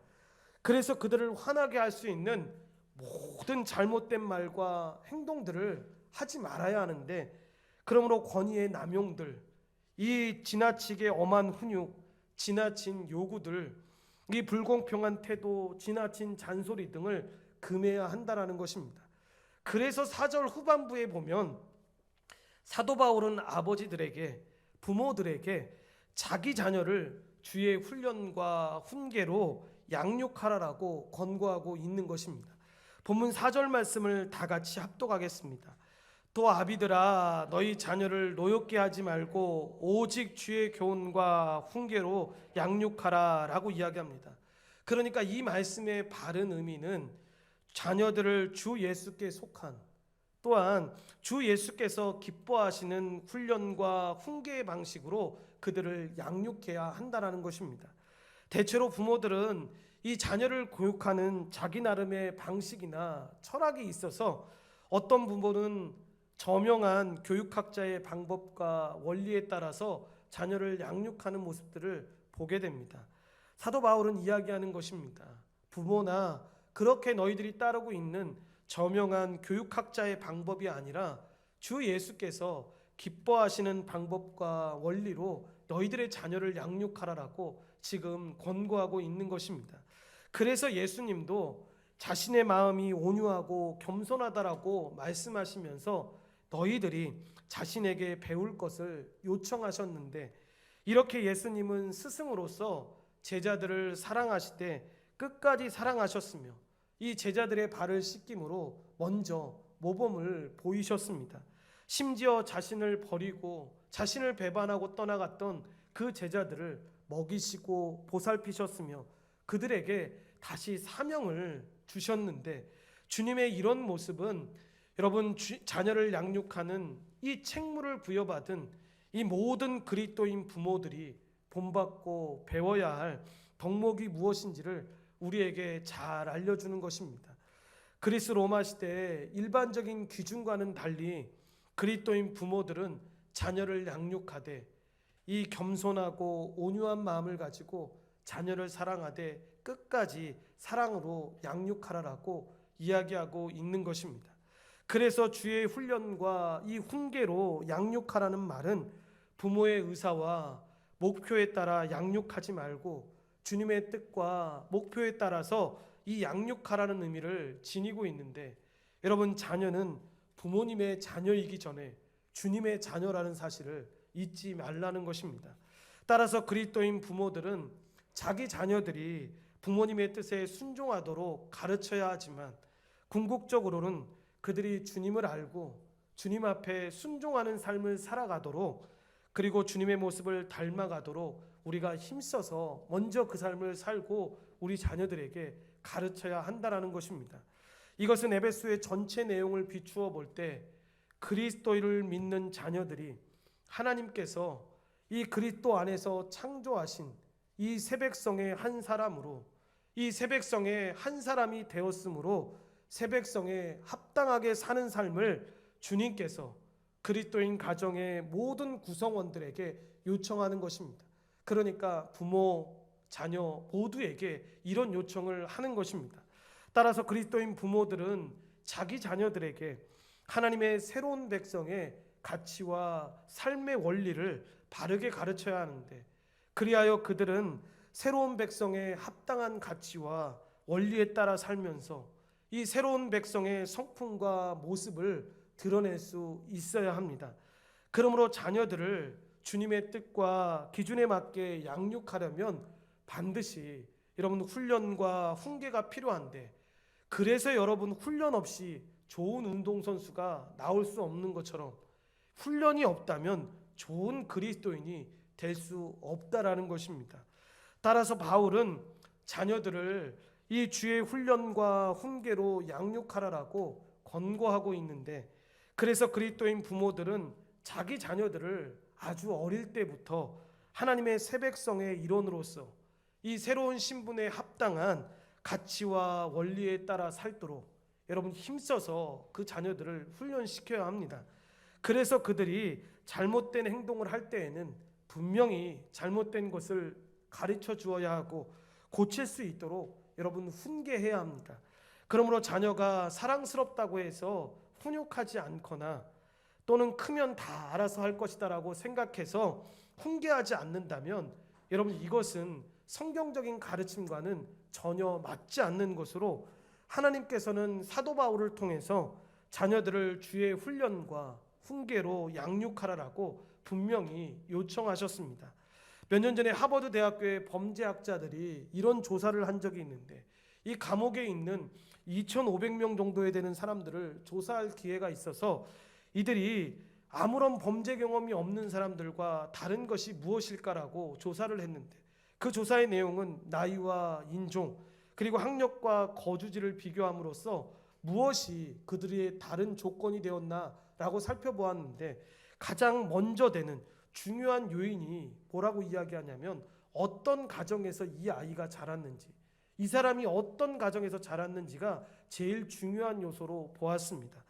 그래서 그들을 화나게 할 수 있는 모든 잘못된 말과 행동들을 하지 말아야 하는데, 그러므로 권위의 남용들, 이 지나치게 엄한 훈육, 지나친 요구들, 이 불공평한 태도, 지나친 잔소리 등을 금해야 한다라는 것입니다. 그래서 4절 후반부에 보면 사도 바울은 아버지들에게, 부모들에게 자기 자녀를 주의 훈련과 훈계로 양육하라라고 권고하고 있는 것입니다. 본문 4절 말씀을 다 같이 합독하겠습니다. 또 아비들아 너희 자녀를 노엽게 하지 말고 오직 주의 교훈과 훈계로 양육하라 라고 이야기합니다. 그러니까 이 말씀의 바른 의미는 자녀들을 주 예수께 속한, 또한 주 예수께서 기뻐하시는 훈련과 훈계의 방식으로 그들을 양육해야 한다는 것입니다. 대체로 부모들은 이 자녀를 교육하는 자기 나름의 방식이나 철학이 있어서 어떤 부모는 저명한 교육학자의 방법과 원리에 따라서 자녀를 양육하는 모습들을 보게 됩니다. 사도 바울은 이야기하는 것입니다. 부모나 그렇게 너희들이 따르고 있는 저명한 교육학자의 방법이 아니라 주 예수께서 기뻐하시는 방법과 원리로 너희들의 자녀를 양육하라라고 지금 권고하고 있는 것입니다. 그래서 예수님도 자신의 마음이 온유하고 겸손하다라고 말씀하시면서 너희들이 자신에게 배울 것을 요청하셨는데, 이렇게 예수님은 스승으로서 제자들을 사랑하시되 끝까지 사랑하셨으며 이 제자들의 발을 씻김으로 먼저 모범을 보이셨습니다. 심지어 자신을 버리고 자신을 배반하고 떠나갔던 그 제자들을 먹이시고 보살피셨으며 그들에게 다시 사명을 주셨는데, 주님의 이런 모습은 여러분 자녀를 양육하는 이 책무를 부여받은 이 모든 그리스도인 부모들이 본받고 배워야 할 덕목이 무엇인지를 우리에게 잘 알려주는 것입니다. 그리스 로마 시대의 일반적인 기준과는 달리 그리스도인 부모들은 자녀를 양육하되 이 겸손하고 온유한 마음을 가지고 자녀를 사랑하되 끝까지 사랑으로 양육하라라고 이야기하고 있는 것입니다. 그래서 주의 훈련과 이 훈계로 양육하라는 말은 부모의 의사와 목표에 따라 양육하지 말고 주님의 뜻과 목표에 따라서 이 양육하라는 의미를 지니고 있는데, 여러분 자녀는 부모님의 자녀이기 전에 주님의 자녀라는 사실을 잊지 말라는 것입니다. 따라서 그리스도인 부모들은 자기 자녀들이 부모님의 뜻에 순종하도록 가르쳐야 하지만 궁극적으로는 그들이 주님을 알고 주님 앞에 순종하는 삶을 살아가도록, 그리고 주님의 모습을 닮아가도록 우리가 힘써서 먼저 그 삶을 살고 우리 자녀들에게 가르쳐야 한다는 것입니다. 이것은 에베소의 전체 내용을 비추어 볼 때 그리스도를 믿는 자녀들이 하나님께서 이 그리스도 안에서 창조하신 이 새 백성의 한 사람으로, 이 새 백성의 한 사람이 되었으므로 새 백성에 합당하게 사는 삶을 주님께서 그리스도인 가정의 모든 구성원들에게 요청하는 것입니다. 그러니까 부모, 자녀 모두에게 이런 요청을 하는 것입니다. 따라서 그리스도인 부모들은 자기 자녀들에게 하나님의 새로운 백성의 가치와 삶의 원리를 바르게 가르쳐야 하는데, 그리하여 그들은 새로운 백성의 합당한 가치와 원리에 따라 살면서 이 새로운 백성의 성품과 모습을 드러낼 수 있어야 합니다. 그러므로 자녀들을 주님의 뜻과 기준에 맞게 양육하려면 반드시 여러분 훈련과 훈계가 필요한데, 그래서 여러분 훈련 없이 좋은 운동선수가 나올 수 없는 것처럼 훈련이 없다면 좋은 그리스도인이 될 수 없다라는 것입니다. 따라서 바울은 자녀들을 이 주의 훈련과 훈계로 양육하라라고 권고하고 있는데, 그래서 그리스도인 부모들은 자기 자녀들을 아주 어릴 때부터 하나님의 새 백성의 일원으로서 이 새로운 신분에 합당한 가치와 원리에 따라 살도록 여러분 힘써서 그 자녀들을 훈련시켜야 합니다. 그래서 그들이 잘못된 행동을 할 때에는 분명히 잘못된 것을 가르쳐 주어야 하고 고칠 수 있도록 여러분 훈계해야 합니다. 그러므로 자녀가 사랑스럽다고 해서 훈육하지 않거나 또는 크면 다 알아서 할 것이다라고 생각해서 훈계하지 않는다면 여러분 이것은 성경적인 가르침과는 전혀 맞지 않는 것으로, 하나님께서는 사도 바울을 통해서 자녀들을 주의 훈련과 훈계로 양육하라라고 분명히 요청하셨습니다. 몇 년 전에 하버드 대학교의 범죄학자들이 이런 조사를 한 적이 있는데, 이 감옥에 있는 2,500명 정도에 되는 사람들을 조사할 기회가 있어서 이들이 아무런 범죄 경험이 없는 사람들과 다른 것이 무엇일까라고 조사를 했는데, 그 조사의 내용은 나이와 인종 그리고 학력과 거주지를 비교함으로써 무엇이 그들의 다른 조건이 되었나라고 살펴보았는데, 가장 먼저 되는 중요한 요인이 뭐라고 이야기하냐면 어떤 가정에서 이 아이가 자랐는지, 이 사람이 어떤 가정에서 자랐는지가 제일 중요한 요소로 보았습니다.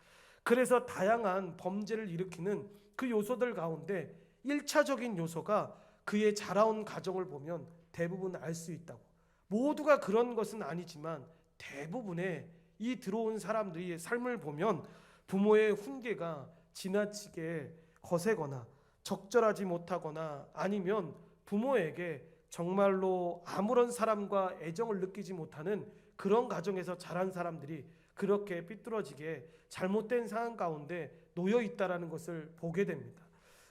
그래서 다양한 범죄를 일으키는 그 요소들 가운데 1차적인 요소가 그의 자라온 가정을 보면 대부분 알 수 있다고. 모두가 그런 것은 아니지만 대부분의 이 들어온 사람들의 삶을 보면 부모의 훈계가 지나치게 거세거나 적절하지 못하거나 아니면 부모에게 정말로 아무런 사랑과 애정을 느끼지 못하는 그런 가정에서 자란 사람들이 그렇게 삐뚤어지게 잘못된 상황 가운데 놓여 있다라는 것을 보게 됩니다.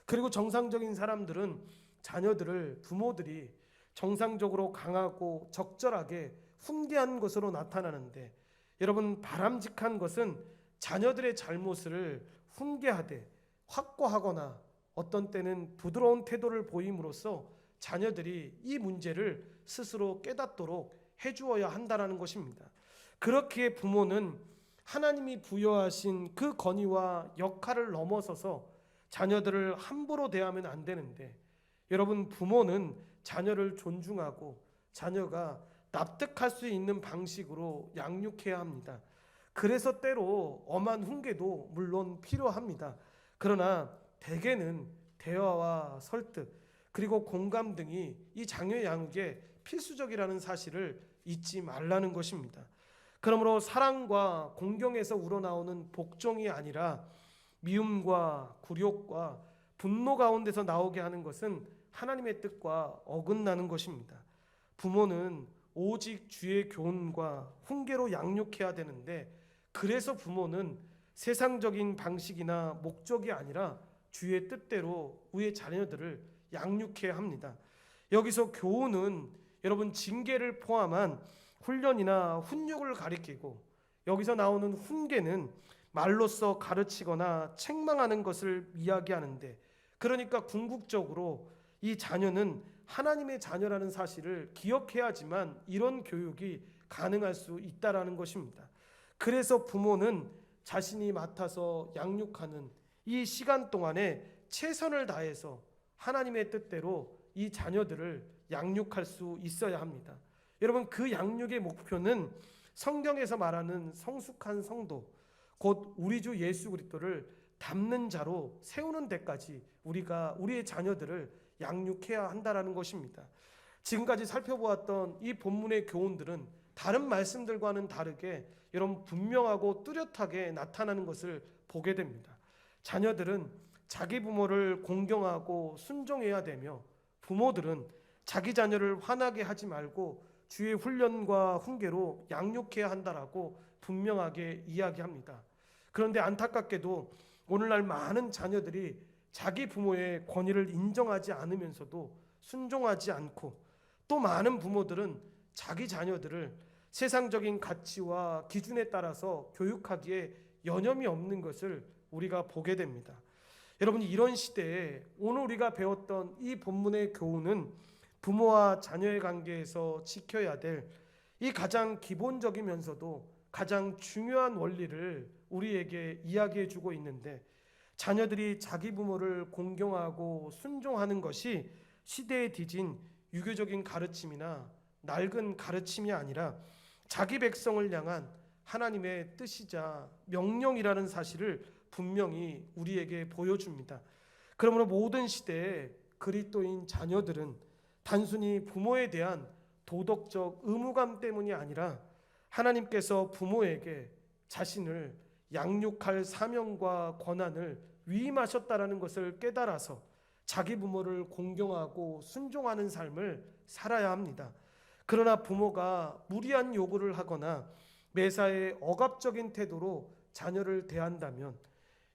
그리고 정상적인 사람들은 자녀들을 부모들이 정상적으로 강하고 적절하게 훈계한 것으로 나타나는데, 여러분, 바람직한 것은 자녀들의 잘못을 훈계하되 확고하거나 어떤 때는 부드러운 태도를 보임으로써 자녀들이 이 문제를 스스로 깨닫도록 해주어야 한다는 것입니다. 그렇기에 부모는 하나님이 부여하신 그 권위와 역할을 넘어서서 자녀들을 함부로 대하면 안 되는데, 여러분, 부모는 자녀를 존중하고 자녀가 납득할 수 있는 방식으로 양육해야 합니다. 그래서 때로 엄한 훈계도 물론 필요합니다. 그러나 대개는 대화와 설득 그리고 공감 등이 이 자녀 양육에 필수적이라는 사실을 잊지 말라는 것입니다. 그러므로 사랑과 공경에서 우러나오는 복종이 아니라 미움과 굴욕과 분노 가운데서 나오게 하는 것은 하나님의 뜻과 어긋나는 것입니다. 부모는 오직 주의 교훈과 훈계로 양육해야 되는데, 그래서 부모는 세상적인 방식이나 목적이 아니라 주의 뜻대로 우리의 자녀들을 양육해야 합니다. 여기서 교훈은 여러분 징계를 포함한 훈련이나 훈육을 가리키고, 여기서 나오는 훈계는 말로써 가르치거나 책망하는 것을 이야기하는데, 그러니까 궁극적으로 이 자녀는 하나님의 자녀라는 사실을 기억해야지만 이런 교육이 가능할 수 있다라는 것입니다. 그래서 부모는 자신이 맡아서 양육하는 이 시간 동안에 최선을 다해서 하나님의 뜻대로 이 자녀들을 양육할 수 있어야 합니다. 여러분, 그 양육의 목표는 성경에서 말하는 성숙한 성도, 곧 우리 주 예수 그리스도를 닮는 자로 세우는 데까지 우리가 우리의 자녀들을 양육해야 한다라는 것입니다. 지금까지 살펴보았던 이 본문의 교훈들은 다른 말씀들과는 다르게 여러분 분명하고 뚜렷하게 나타나는 것을 보게 됩니다. 자녀들은 자기 부모를 공경하고 순종해야 되며, 부모들은 자기 자녀를 화나게 하지 말고 주의 훈련과 훈계로 양육해야 한다라고 분명하게 이야기합니다. 그런데 안타깝게도 오늘날 많은 자녀들이 자기 부모의 권위를 인정하지 않으면서도 순종하지 않고, 또 많은 부모들은 자기 자녀들을 세상적인 가치와 기준에 따라서 교육하기에 여념이 없는 것을 우리가 보게 됩니다. 여러분, 이런 시대에 오늘 우리가 배웠던 이 본문의 교훈은 부모와 자녀의 관계에서 지켜야 될 이 가장 기본적이면서도 가장 중요한 원리를 우리에게 이야기해 주고 있는데, 자녀들이 자기 부모를 공경하고 순종하는 것이 시대에 뒤진 유교적인 가르침이나 낡은 가르침이 아니라 자기 백성을 향한 하나님의 뜻이자 명령이라는 사실을 분명히 우리에게 보여줍니다. 그러므로 모든 시대에 그리스도인 자녀들은 단순히 부모에 대한 도덕적 의무감 때문이 아니라 하나님께서 부모에게 자신을 양육할 사명과 권한을 위임하셨다라는 것을 깨달아서 자기 부모를 공경하고 순종하는 삶을 살아야 합니다. 그러나 부모가 무리한 요구를 하거나 매사에 억압적인 태도로 자녀를 대한다면,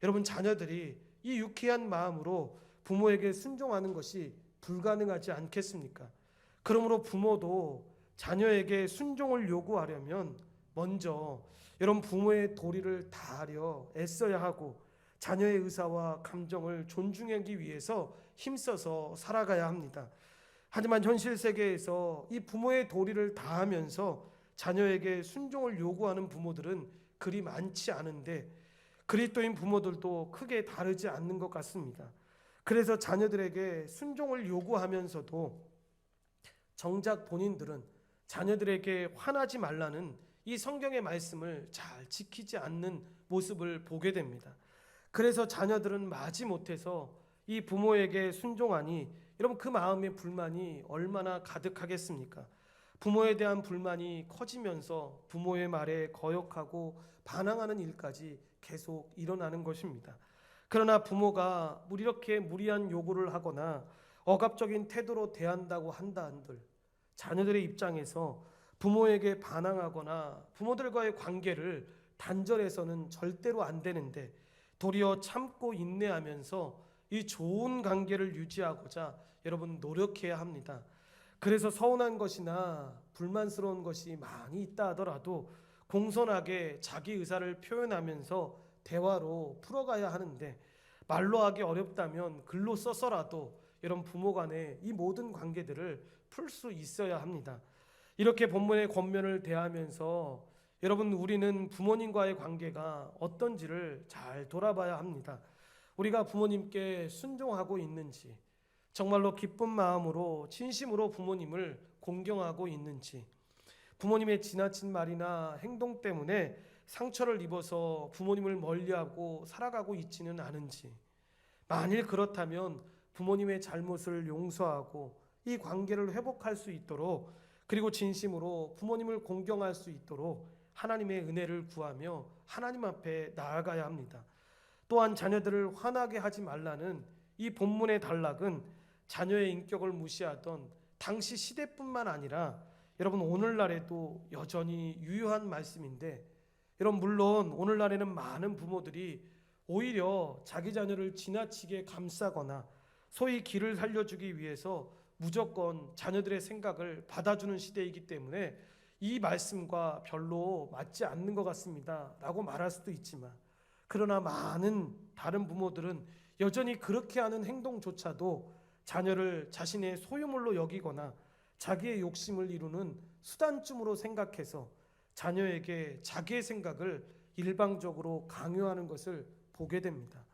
여러분, 자녀들이 이 유쾌한 마음으로 부모에게 순종하는 것이 불가능하지 않겠습니까? 그러므로 부모도 자녀에게 순종을 요구하려면 먼저 여러분 부모의 도리를 다하려 애써야 하고 자녀의 의사와 감정을 존중하기 위해서 힘써서 살아가야 합니다. 하지만 현실 세계에서 이 부모의 도리를 다하면서 자녀에게 순종을 요구하는 부모들은 그리 많지 않은데 그리스도인 부모들도 크게 다르지 않는 것 같습니다. 그래서 자녀들에게 순종을 요구하면서도 정작 본인들은 자녀들에게 화나지 말라는 이 성경의 말씀을 잘 지키지 않는 모습을 보게 됩니다. 그래서 자녀들은 마지못해서 이 부모에게 순종하니 여러분 그 마음의 불만이 얼마나 가득하겠습니까? 부모에 대한 불만이 커지면서 부모의 말에 거역하고 반항하는 일까지 계속 일어나는 것입니다. 그러나 부모가 이렇게 무리한 요구를 하거나 억압적인 태도로 대한다고 한다 한들 자녀들의 입장에서 부모에게 반항하거나 부모들과의 관계를 단절해서는 절대로 안 되는데 도리어 참고 인내하면서 이 좋은 관계를 유지하고자 여러분 노력해야 합니다. 그래서 서운한 것이나 불만스러운 것이 많이 있다 하더라도 공손하게 자기 의사를 표현하면서 대화로 풀어가야 하는데 말로 하기 어렵다면 글로 써서라도 여러분 부모 간의 이 모든 관계들을 풀 수 있어야 합니다. 이렇게 본문의 권면을 대하면서 여러분 우리는 부모님과의 관계가 어떤지를 잘 돌아봐야 합니다. 우리가 부모님께 순종하고 있는지 정말로 기쁜 마음으로 진심으로 부모님을 공경하고 있는지 부모님의 지나친 말이나 행동 때문에 상처를 입어서 부모님을 멀리하고 살아가고 있지는 않은지 만일 그렇다면 부모님의 잘못을 용서하고 이 관계를 회복할 수 있도록 그리고 진심으로 부모님을 공경할 수 있도록 하나님의 은혜를 구하며 하나님 앞에 나아가야 합니다. 또한 자녀들을 화나게 하지 말라는 이 본문의 단락은 자녀의 인격을 무시하던 당시 시대뿐만 아니라 여러분 오늘날에도 여전히 유효한 말씀인데 여러분 물론 오늘날에는 많은 부모들이 오히려 자기 자녀를 지나치게 감싸거나 소위 기를 살려주기 위해서 무조건 자녀들의 생각을 받아주는 시대이기 때문에 이 말씀과 별로 맞지 않는 것 같습니다 라고 말할 수도 있지만 그러나 많은 다른 부모들은 여전히 그렇게 하는 행동조차도 자녀를 자신의 소유물로 여기거나 자기의 욕심을 이루는 수단쯤으로 생각해서 자녀에게 자기의 생각을 일방적으로 강요하는 것을 보게 됩니다.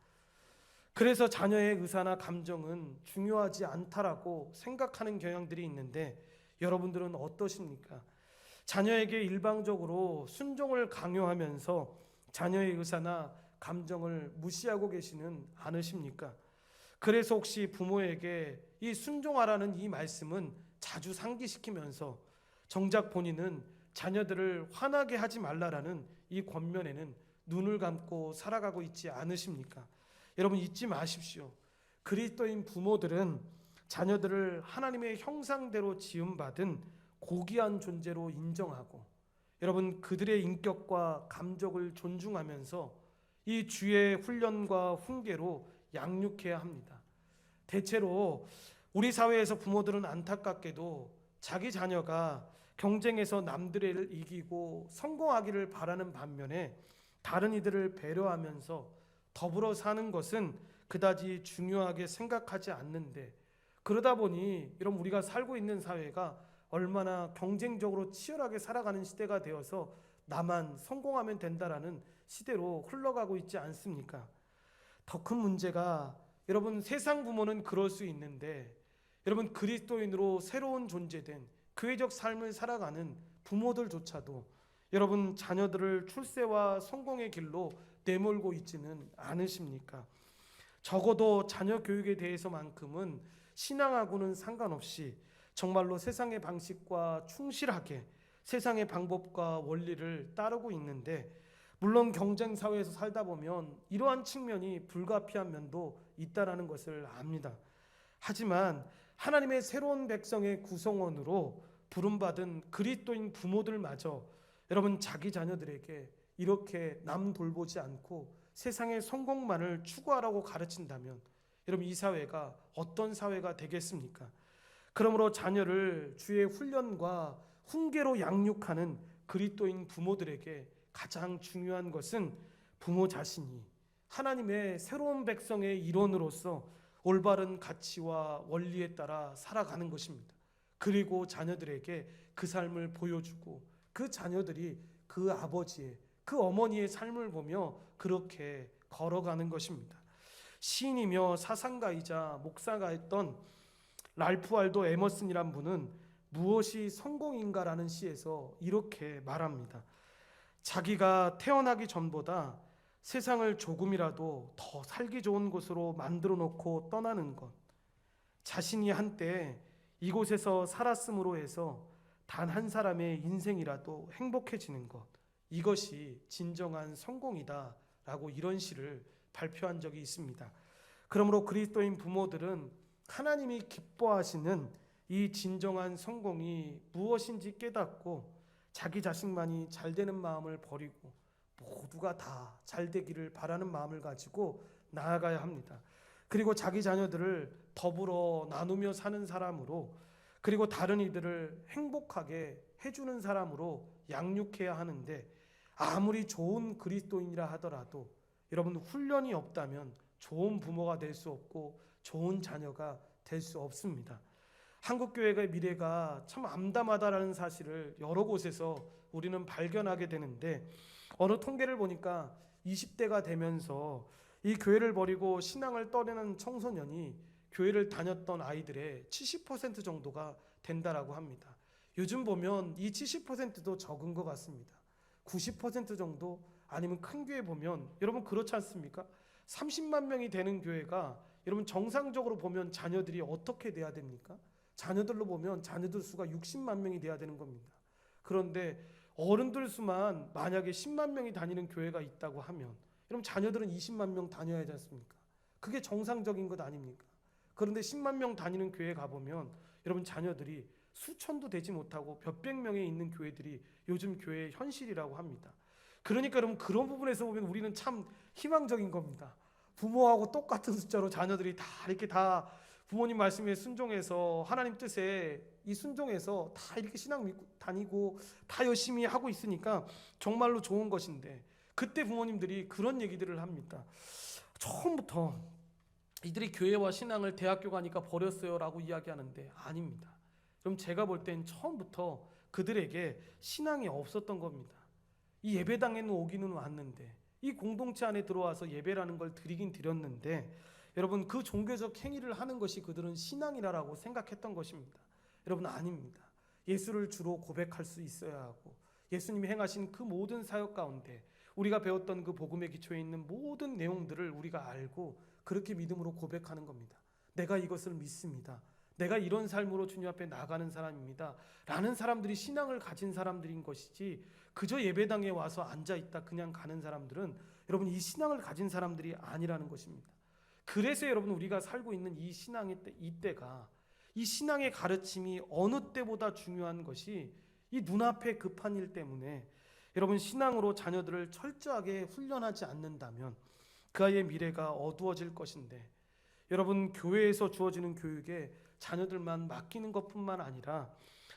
그래서 자녀의 의사나 감정은 중요하지 않다라고 생각하는 경향들이 있는데 여러분들은 어떠십니까? 자녀에게 일방적으로 순종을 강요하면서 자녀의 의사나 감정을 무시하고 계시는 않으십니까? 그래서 혹시 부모에게 이 순종하라는 이 말씀은 자주 상기시키면서 정작 본인은 자녀들을 화나게 하지 말라라는 이 권면에는 눈을 감고 살아가고 있지 않으십니까? 여러분 잊지 마십시오. 그리스도인 부모들은 자녀들을 하나님의 형상대로 지음받은 고귀한 존재로 인정하고 여러분 그들의 인격과 감정을 존중하면서 이 주의 훈련과 훈계로 양육해야 합니다. 대체로 우리 사회에서 부모들은 안타깝게도 자기 자녀가 경쟁에서 남들을 이기고 성공하기를 바라는 반면에 다른 이들을 배려하면서 더불어 사는 것은 그다지 중요하게 생각하지 않는데 그러다 보니 여러분 우리가 살고 있는 사회가 얼마나 경쟁적으로 치열하게 살아가는 시대가 되어서 나만 성공하면 된다라는 시대로 흘러가고 있지 않습니까? 더 큰 문제가 여러분 세상 부모는 그럴 수 있는데 여러분 그리스도인으로 새로운 존재된 교회적 삶을 살아가는 부모들조차도 여러분 자녀들을 출세와 성공의 길로 내몰고 있지는 않으십니까? 적어도 자녀 교육에 대해서만큼은 신앙하고는 상관없이 정말로 세상의 방식과 충실하게 세상의 방법과 원리를 따르고 있는데 물론 경쟁 사회에서 살다 보면 이러한 측면이 불가피한 면도 있다라는 것을 압니다. 하지만 하나님의 새로운 백성의 구성원으로 부름받은 그리스도인 부모들마저 여러분 자기 자녀들에게 이렇게 남 돌보지 않고 세상의 성공만을 추구하라고 가르친다면 여러분 이 사회가 어떤 사회가 되겠습니까? 그러므로 자녀를 주의 훈련과 훈계로 양육하는 그리스도인 부모들에게 가장 중요한 것은 부모 자신이 하나님의 새로운 백성의 일원으로서 올바른 가치와 원리에 따라 살아가는 것입니다. 그리고 자녀들에게 그 삶을 보여주고 그 자녀들이 그 아버지의, 그 어머니의 삶을 보며 그렇게 걸어가는 것입니다. 시인이며 사상가이자 목사가였던 랄프 알도 에머슨이란 분은 무엇이 성공인가라는 시에서 이렇게 말합니다. 자기가 태어나기 전보다 세상을 조금이라도 더 살기 좋은 곳으로 만들어 놓고 떠나는 것, 자신이 한때 이곳에서 살았음으로 해서 단 한 사람의 인생이라도 행복해지는 것, 이것이 진정한 성공이다 라고 이런 시를 발표한 적이 있습니다. 그러므로 그리스도인 부모들은 하나님이 기뻐하시는 이 진정한 성공이 무엇인지 깨닫고 자기 자식만이 잘 되는 마음을 버리고 모두가 다 잘 되기를 바라는 마음을 가지고 나아가야 합니다. 그리고 자기 자녀들을 더불어 나누며 사는 사람으로, 그리고 다른 이들을 행복하게 해주는 사람으로 양육해야 하는데, 아무리 좋은 그리스도인이라 하더라도 여러분 훈련이 없다면 좋은 부모가 될 수 없고 좋은 자녀가 될 수 없습니다. 한국교회의 미래가 참 암담하다라는 사실을 여러 곳에서 우리는 발견하게 되는데, 어느 통계를 보니까 20대가 되면서 이 교회를 버리고 신앙을 떠나는 청소년이 교회를 다녔던 아이들의 70% 정도가 된다라고 합니다. 요즘 보면 이 70%도 적은 것 같습니다. 90% 정도, 아니면 큰 교회 보면 여러분 그렇지 않습니까? 30만 명이 되는 교회가 여러분 정상적으로 보면 자녀들이 어떻게 돼야 됩니까? 자녀들로 보면 자녀들 수가 60만 명이 돼야 되는 겁니다. 그런데 어른들 수만 만약에 10만 명이 다니는 교회가 있다고 하면 여러분 자녀들은 20만 명 다녀야 하지 않습니까? 그게 정상적인 것 아닙니까? 그런데 10만 명 다니는 교회 가보면 여러분 자녀들이 수천도 되지 못하고 몇백 명에 있는 교회들이 요즘 교회의 현실이라고 합니다. 그러니까 여러분 그런 부분에서 보면 우리는 참 희망적인 겁니다. 부모하고 똑같은 숫자로 자녀들이 다 이렇게 다 부모님 말씀에 순종해서 하나님 뜻에 이 순종해서 다 이렇게 신앙 믿고 다니고 다 열심히 하고 있으니까 정말로 좋은 것인데, 그때 부모님들이 그런 얘기들을 합니다. 처음부터 이들이 교회와 신앙을 대학교 가니까 버렸어요 라고 이야기하는데 아닙니다. 그럼 제가 볼 땐 처음부터 그들에게 신앙이 없었던 겁니다. 이 예배당에는 오기는 왔는데, 이 공동체 안에 들어와서 예배라는 걸 드리긴 드렸는데, 여러분 그 종교적 행위를 하는 것이 그들은 신앙이라고 생각했던 것입니다. 여러분 아닙니다. 예수를 주로 고백할 수 있어야 하고, 예수님이 행하신 그 모든 사역 가운데 우리가 배웠던 그 복음의 기초에 있는 모든 내용들을 우리가 알고 그렇게 믿음으로 고백하는 겁니다. 내가 이것을 믿습니다. 내가 이런 삶으로 주님 앞에 나가는 사람입니다 라는 사람들이 신앙을 가진 사람들인 것이지, 그저 예배당에 와서 앉아있다 그냥 가는 사람들은 여러분 이 신앙을 가진 사람들이 아니라는 것입니다. 그래서 여러분 우리가 살고 있는 이 신앙의 때, 이때가, 이 신앙의 가르침이 어느 때보다 중요한 것이 이 눈앞에 급한 일 때문에 여러분 신앙으로 자녀들을 철저하게 훈련하지 않는다면 그 아이의 미래가 어두워질 것인데, 여러분 교회에서 주어지는 교육에 자녀들만 맡기는 것뿐만 아니라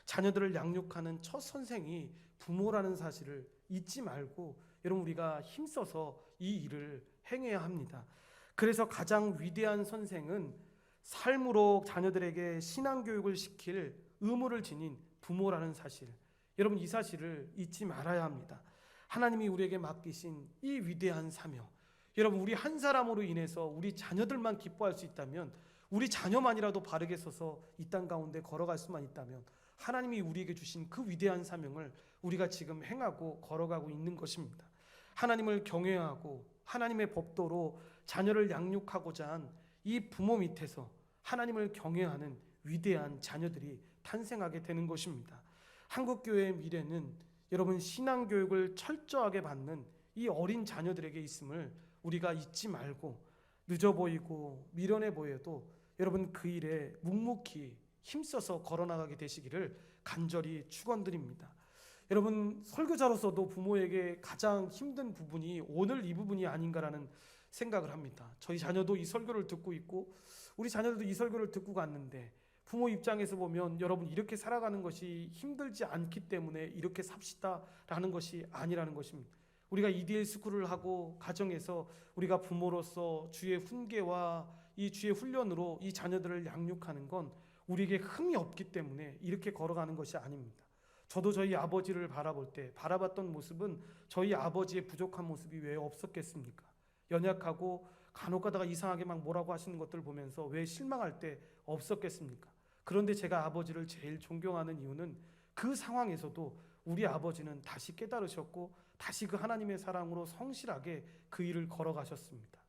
자녀들을 양육하는 첫 선생이 부모라는 사실을 잊지 말고 여러분 우리가 힘써서 이 일을 행해야 합니다. 그래서 가장 위대한 선생은 삶으로 자녀들에게 신앙교육을 시킬 의무를 지닌 부모라는 사실, 여러분 이 사실을 잊지 말아야 합니다. 하나님이 우리에게 맡기신 이 위대한 사명, 여러분 우리 한 사람으로 인해서 우리 자녀들만 기뻐할 수 있다면, 우리 자녀만이라도 바르게 서서 이 땅 가운데 걸어갈 수만 있다면 하나님이 우리에게 주신 그 위대한 사명을 우리가 지금 행하고 걸어가고 있는 것입니다. 하나님을 경외하고 하나님의 법도로 자녀를 양육하고자 한 이 부모 밑에서 하나님을 경외하는 위대한 자녀들이 탄생하게 되는 것입니다. 한국교회의 미래는 여러분 신앙교육을 철저하게 받는 이 어린 자녀들에게 있음을 우리가 잊지 말고, 늦어 보이고 미련해 보여도 여러분 그 일에 묵묵히 힘써서 걸어나가게 되시기를 간절히 축원드립니다. 여러분 설교자로서도 부모에게 가장 힘든 부분이 오늘 이 부분이 아닌가라는 생각을 합니다. 저희 자녀도 이 설교를 듣고 있고 우리 자녀들도 이 설교를 듣고 갔는데 부모 입장에서 보면 여러분 이렇게 살아가는 것이 힘들지 않기 때문에 이렇게 삽시다라는 것이 아니라는 것입니다. 우리가 EDL 스쿨을 하고 가정에서 우리가 부모로서 주의 훈계와 이 주의 훈련으로 이 자녀들을 양육하는 건 우리에게 흠이 없기 때문에 이렇게 걸어가는 것이 아닙니다. 저도 저희 아버지를 바라볼 때 바라봤던 모습은 저희 아버지의 부족한 모습이 왜 없었겠습니까? 연약하고 간혹 가다가 이상하게 막 뭐라고 하시는 것들을 보면서 왜 실망할 때 없었겠습니까? 그런데 제가 아버지를 제일 존경하는 이유는 그 상황에서도 우리 아버지는 다시 깨달으셨고 다시 그 하나님의 사랑으로 성실하게 그 일을 걸어가셨습니다.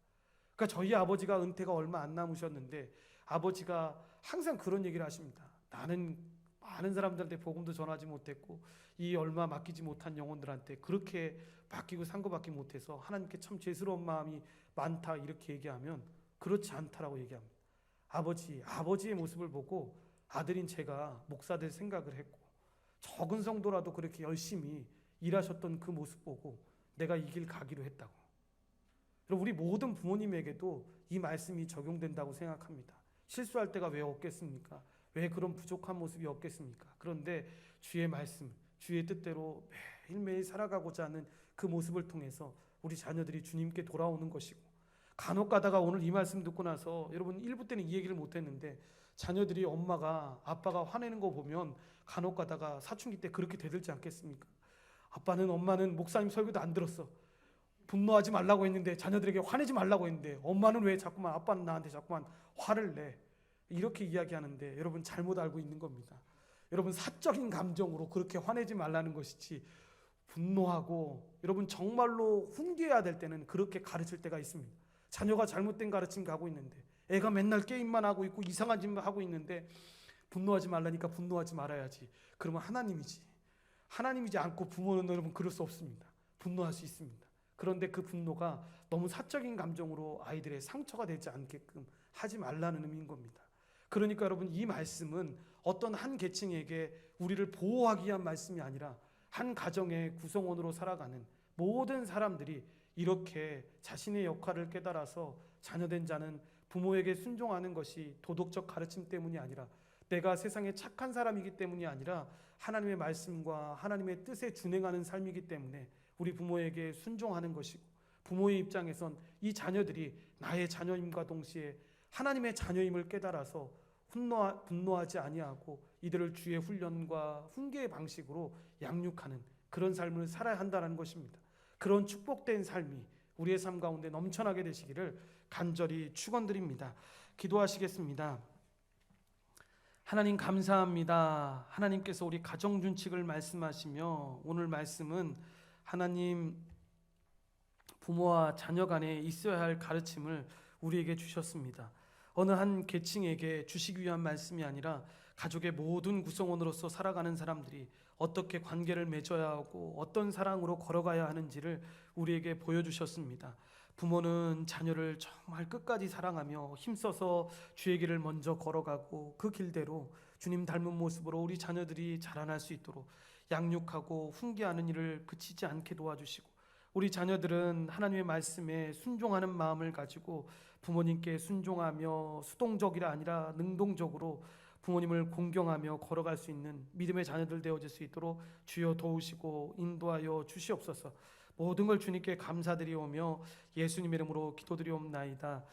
그러니까 저희 아버지가 은퇴가 얼마 안 남으셨는데 아버지가 항상 그런 얘기를 하십니다. 나는 많은 사람들한테 복음도 전하지 못했고 이 얼마 맡기지 못한 영혼들한테 그렇게 맡기고 상고받기 못해서 하나님께 참 죄스러운 마음이 많다 이렇게 얘기하면 그렇지 않다라고 얘기합니다. 아버지의 모습을 보고 아들인 제가 목사 될 생각을 했고 적은 성도라도 그렇게 열심히 일하셨던 그 모습 보고 내가 이 길 가기로 했다고. 여러분 우리 모든 부모님에게도 이 말씀이 적용된다고 생각합니다. 실수할 때가 왜 없겠습니까? 왜 그런 부족한 모습이 없겠습니까? 그런데 주의 말씀, 주의 뜻대로 매일매일 살아가고자 하는 그 모습을 통해서 우리 자녀들이 주님께 돌아오는 것이고 간혹 가다가 오늘 이 말씀 듣고 나서 여러분 1부 때는 이 얘기를 못했는데 자녀들이 엄마가 아빠가 화내는 거 보면 간혹 가다가 사춘기 때 그렇게 대들지 않겠습니까? 아빠는 엄마는 목사님 설교도 안 들었어. 분노하지 말라고 했는데 자녀들에게 화내지 말라고 했는데 엄마는 왜 자꾸만 아빠는 나한테 자꾸만 화를 내. 이렇게 이야기하는데 여러분 잘못 알고 있는 겁니다. 여러분 사적인 감정으로 그렇게 화내지 말라는 것이지 분노하고 여러분 정말로 훈계해야 될 때는 그렇게 가르칠 때가 있습니다. 자녀가 잘못된 가르침 가고 있는데 애가 맨날 게임만 하고 있고 이상한 짓만 하고 있는데 분노하지 말라니까 분노하지 말아야지. 그러면 하나님이지 않고 부모는 여러분 그럴 수 없습니다. 분노할 수 있습니다. 그런데 그 분노가 너무 사적인 감정으로 아이들의 상처가 되지 않게끔 하지 말라는 의미인 겁니다. 그러니까 여러분 이 말씀은 어떤 한 계층에게 우리를 보호하기 위한 말씀이 아니라 한 가정의 구성원으로 살아가는 모든 사람들이 이렇게 자신의 역할을 깨달아서 자녀된 자는 부모에게 순종하는 것이 도덕적 가르침 때문이 아니라 내가 세상에 착한 사람이기 때문이 아니라 하나님의 말씀과 하나님의 뜻에 준행하는 삶이기 때문에 우리 부모에게 순종하는 것이고 부모의 입장에선 이 자녀들이 나의 자녀임과 동시에 하나님의 자녀임을 깨달아서 분노하지 아니하고 이들을 주의 훈련과 훈계의 방식으로 양육하는 그런 삶을 살아야 한다는 것입니다. 그런 축복된 삶이 우리의 삶 가운데 넘쳐나게 되시기를 간절히 축원드립니다. 기도하시겠습니다. 하나님 감사합니다. 하나님께서 우리 가정준칙을 말씀하시며 오늘 말씀은 하나님 부모와 자녀 간에 있어야 할 가르침을 우리에게 주셨습니다. 어느 한 계층에게 주시기 위한 말씀이 아니라 가족의 모든 구성원으로서 살아가는 사람들이 어떻게 관계를 맺어야 하고 어떤 사랑으로 걸어가야 하는지를 우리에게 보여주셨습니다. 부모는 자녀를 정말 끝까지 사랑하며 힘써서 주의 길을 먼저 걸어가고 그 길대로 주님 닮은 모습으로 우리 자녀들이 자라날 수 있도록 양육하고 훈계하는 일을 그치지 않게 도와주시고 우리 자녀들은 하나님의 말씀에 순종하는 마음을 가지고 부모님께 순종하며 수동적이라 아니라 능동적으로 부모님을 공경하며 걸어갈 수 있는 믿음의 자녀들 되어질 수 있도록 주여 도우시고 인도하여 주시옵소서. 모든 걸 주님께 감사드리오며 예수님 이름으로 기도드리옵나이다.